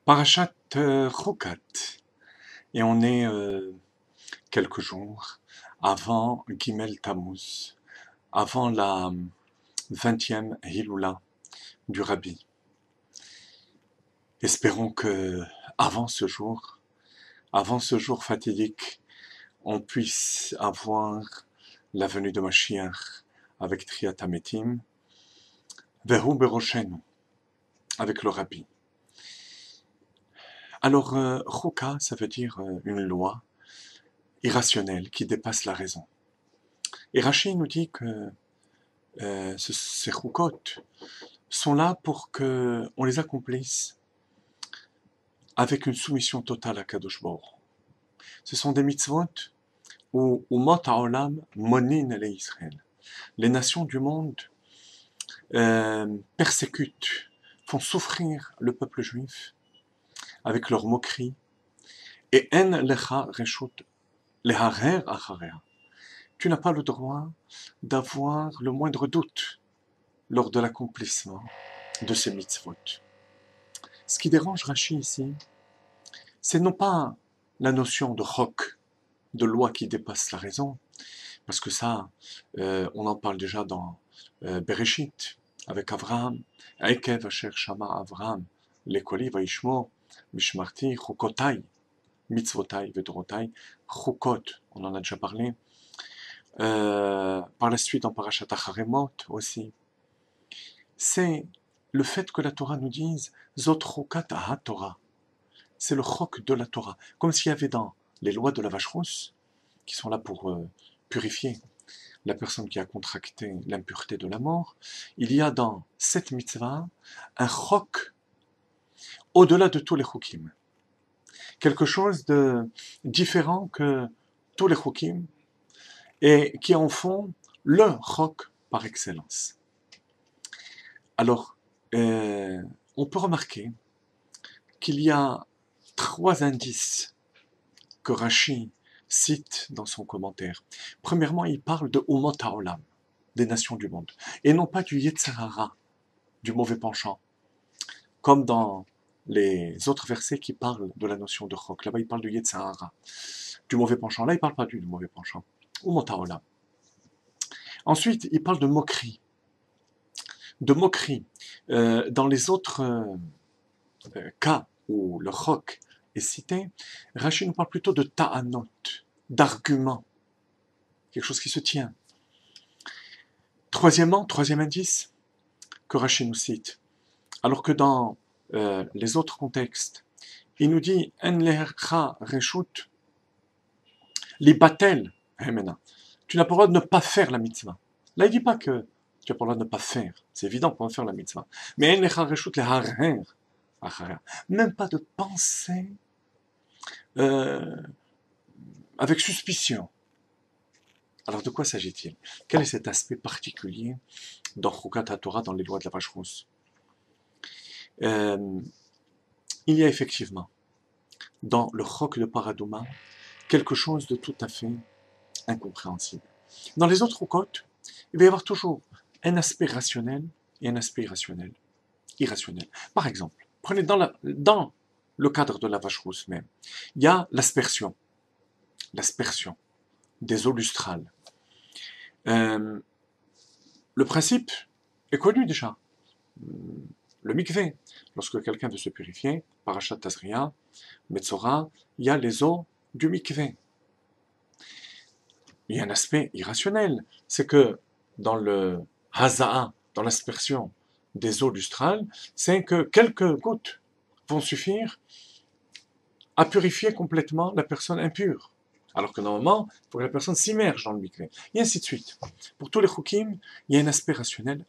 Parashat Chukat. Et on est quelques jours avant Gimel Tammuz, avant la 20e Hiloula du Rabbi. Espérons que avant ce jour fatidique, on puisse avoir la venue de Mashiach avec Triat Hametim, Vehu Beroshenu, avec le Rabbi. Alors, Chuka, ça veut dire une loi irrationnelle qui dépasse la raison. Et Rashi nous dit que ces Chukot sont là pour qu'on les accomplisse avec une soumission totale à Kadosh Baruch Hu. Ce sont des mitzvot où Umot ha'olam monin les Israël. Les nations du monde persécutent, font souffrir le peuple juif avec leurs moqueries. Et en lecha reshut leharer acharea. Tu n'as pas le droit d'avoir le moindre doute lors de l'accomplissement de ces mitzvot. Ce qui dérange Rashi ici, c'est non pas la notion de chok, de loi qui dépasse la raison, parce que ça, on en parle déjà dans Bereshit, avec Avraham, Ekev asher shama Avraham, lekoli vaishmo, mishmarti, chukotai, mitzvotai, vedorotai, chukot, on en a déjà parlé. Par la suite, en Parashat Acharemot aussi, c'est le fait que la Torah nous dise Zot chukat ha-Torah. C'est le chok de la Torah. Comme s'il y avait dans les lois de la vache rousse, qui sont là pour purifier la personne qui a contracté l'impureté de la mort, il y a dans cette mitzvah un chok au-delà de tous les chukim. Quelque chose de différent que tous les chukim et qui en font le chok par excellence. Alors, on peut remarquer qu'il y a 3 indices que Rashi cite dans son commentaire. Premièrement, il parle de Umot ha'olam, des nations du monde, et non pas du Yetzer hara, du mauvais penchant, comme dans les autres versets qui parlent de la notion de chok. Là-bas, il parle du Yetzer hara, du mauvais penchant. Là, il ne parle pas du mauvais penchant. Umot ha'olam. Ensuite, il parle de moquerie. Dans les autres cas où le chok est cité, Rashi nous parle plutôt de ta'anot, d'arguments, quelque chose qui se tient. Troisième indice que Rashi nous cite, alors que dans les autres contextes, il nous dit en lecha reshut libatel hemena. Tu n'as pas le droit de ne pas faire la mitzvah. Là, il ne dit pas que tu n'as pas le droit de ne pas faire. C'est évident qu'on va faire la mitzvah. Mais en lecha reshut leharer acharea. Même pas de penser avec suspicion. Alors de quoi s'agit-il? Quel est cet aspect particulier dans Chukat HaTorah, dans les lois de la vache rousse? Il y a effectivement dans le chok de Paradouma quelque chose de tout à fait incompréhensible. Dans les autres chukot, il va y avoir toujours un aspect rationnel et un aspect irrationnel. Par exemple, prenez dans le cadre de la vache rousse même, il y a l'aspersion des eaux lustrales. Le principe est connu déjà. Le mikvé, lorsque quelqu'un veut se purifier, Parashat Tazria, Metzora, il y a les eaux du mikvé. Il y a un aspect irrationnel, c'est que dans le haza'a, dans l'aspersion des eaux lustrales, c'est que quelques gouttes vont suffire à purifier complètement la personne impure. Alors que normalement, il faut que la personne s'immerge dans le mikvé. Et ainsi de suite. Pour tous les chukim, il y a un aspect rationnel.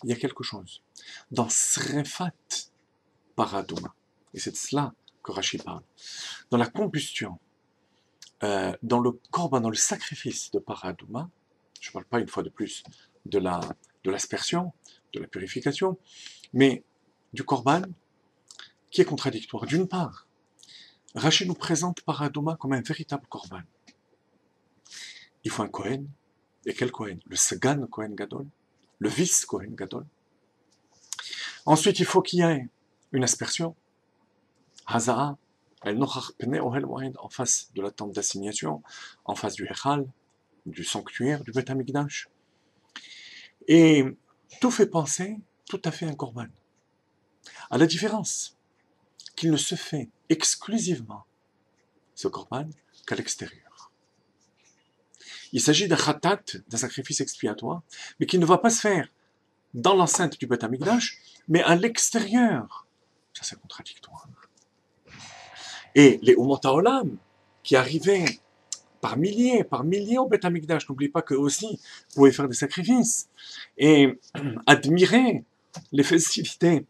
Il y a quelque chose dans Srefat Paradouma. Et c'est de cela que Rashi parle. Dans la combustion, dans le korban, dans le sacrifice de Paradouma, je ne parle pas une fois de plus de l'aspersion, de la purification, mais du korban qui est contradictoire. D'une part, Rashi nous présente Paradouma comme un véritable korban. Il faut un Kohen. Et quel Kohen? Le Sagan Kohen Gadol, le vice Kohen Gadol. Ensuite, il faut qu'il y ait une aspersion, Haza'a, El Nochach Pnei Ohel Moed, en face de la tente d'assignation, en face du Hechal, du sanctuaire, du Beth Amikdash. Et tout fait penser tout à fait à un korban. À la différence qu'il ne se fait exclusivement, ce korban, qu'à l'extérieur. Il s'agit d'un khatat, d'un sacrifice expiatoire, mais qui ne va pas se faire dans l'enceinte du Beth Amikdash, mais à l'extérieur. Ça, c'est contradictoire. Et les Umot HaOlam, qui arrivaient par milliers au Beth Amikdash, n'oublie pas qu'eux aussi pouvaient faire des sacrifices, et admirer les festivités,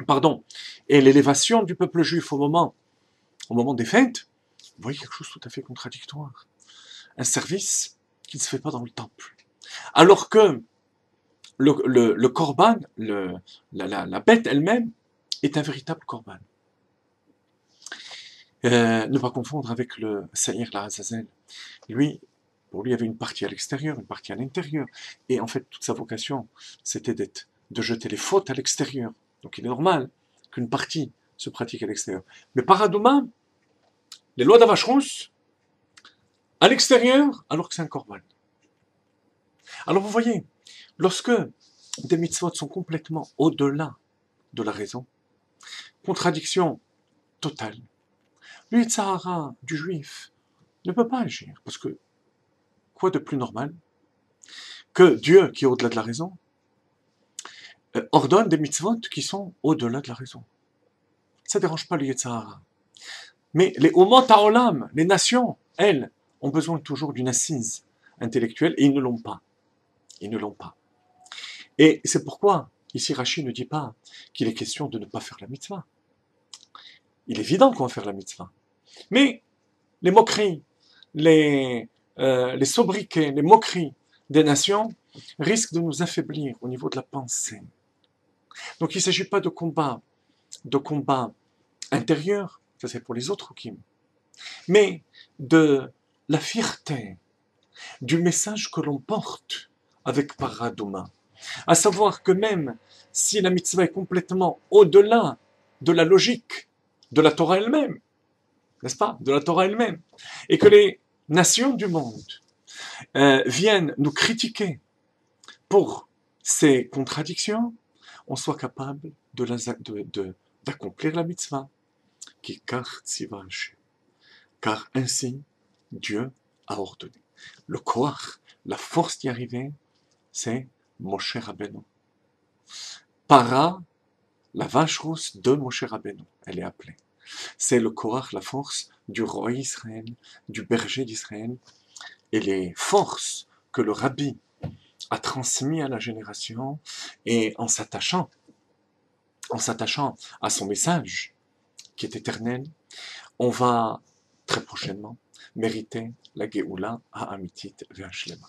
pardon, et l'élévation du peuple juif au moment des fêtes, vous voyez quelque chose de tout à fait contradictoire. Un service qui ne se fait pas dans le temple. Alors que le korban, la bête elle-même, est un véritable korban. Ne pas confondre avec le Saïr la Azazel. Lui, pour lui, il y avait une partie à l'extérieur, une partie à l'intérieur. Et en fait, toute sa vocation, c'était de jeter les fautes à l'extérieur. Donc il est normal qu'une partie se pratique à l'extérieur. Mais par Adouma, les lois d'Avachrous, à l'extérieur, alors que c'est un korban. Alors vous voyez, lorsque des mitzvot sont complètement au-delà de la raison, contradiction totale, le Yitzhara du juif ne peut pas agir, parce que quoi de plus normal que Dieu, qui est au-delà de la raison, ordonne des mitzvot qui sont au-delà de la raison. Ça ne dérange pas le Yitzhara. Mais les Umot HaOlam, les nations, elles, ont besoin toujours d'une assise intellectuelle, et ils ne l'ont pas. Ils ne l'ont pas. Et c'est pourquoi, ici Rashi ne dit pas qu'il est question de ne pas faire la mitzvah. Il est évident qu'on va faire la mitzvah. Mais les moqueries, les sobriquets, les moqueries des nations risquent de nous affaiblir au niveau de la pensée. Donc il ne s'agit pas de combat intérieur, ça c'est pour les autres Kim, mais de la fierté du message que l'on porte avec Paradouma. À savoir que même si la mitzvah est complètement au-delà de la logique de la Torah elle-même, n'est-ce pas, de la Torah elle-même, et que les nations du monde viennent nous critiquer pour ces contradictions, on soit capable d'accomplir la mitzvah, qui car ainsi Dieu a ordonné. Le koach, la force d'y arriver, c'est Moshe Rabbeinu. Para, la vache rousse de Moshe Rabbeinu, elle est appelée. C'est le koach, la force du roi Israël, du berger d'Israël, et les forces que le rabbi a transmises à la génération, et en s'attachant à son message, qui est éternel, on va très prochainement mériter la Géoula à Amitit Ve'Ashlema.